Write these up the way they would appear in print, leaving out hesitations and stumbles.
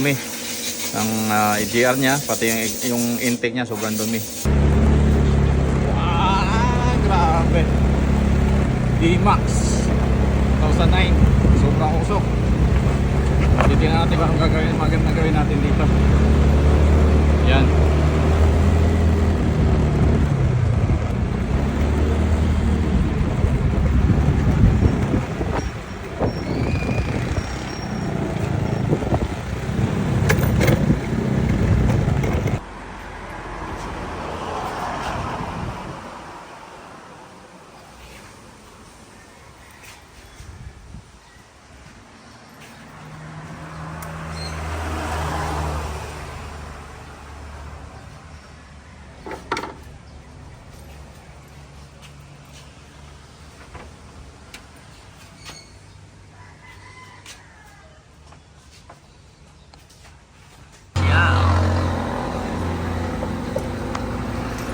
dumi ng EGR niya, pati yung intake niya sobrang dumi. Grabe. D-Max 2009, sobrang usok. Titingnan natin kung magandang gawin natin dito. Yan.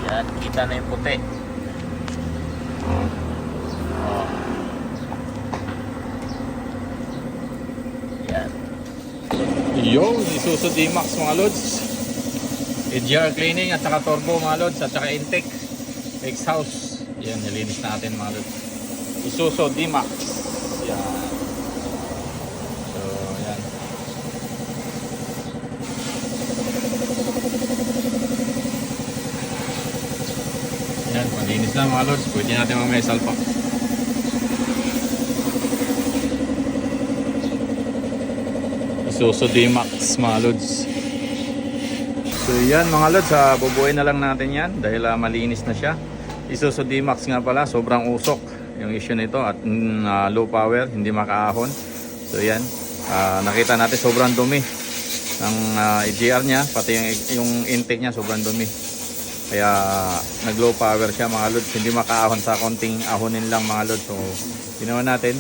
Yan, kita na yung puti. Yan. Yo, Isuzu D-Max mga lods. EGR cleaning at saka turbo mga lods, at saka intake, exhaust. Yan, nilinis natin mga lods. Isuzu D-Max. Yan. So, yan. Yan, malinis na mga lods. Pwede natin mamaya salpak. Isuzu D-Max mga lods. So yan mga lods, bubuuin na lang natin yan dahil malinis na siya. Isuzu D-Max nga pala, sobrang usok yung issue nito at low power, hindi makaahon. So yan, nakita natin sobrang dumi ng EGR niya, pati yung intake niya sobrang dumi. Kaya nag low power siya mga lods, hindi makaahon sa konting ahonin lang mga lods. So ginawa natin,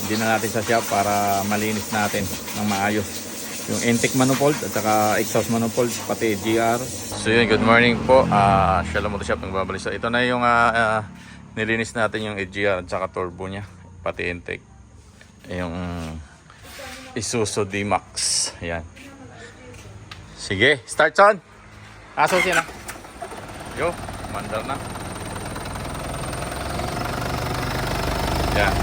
hindi na natin sa shop para malinis natin ng maayos yung intake manifold at saka exhaust manifold, pati EGR. So yun, good morning po. Shalom Motor Shop, nagbabalisa. Ito na yung nilinis natin yung EGR at saka turbo niya, pati intake. Yung Isuzu D-Max. Ayan. Sige, start son. Aso siya na. Yo, mandar na. Yan.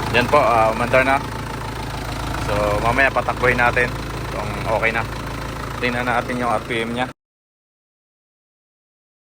Yan po, mandar na. So mamaya patakboy natin kung okay na. Tingnan natin yung RPM niya.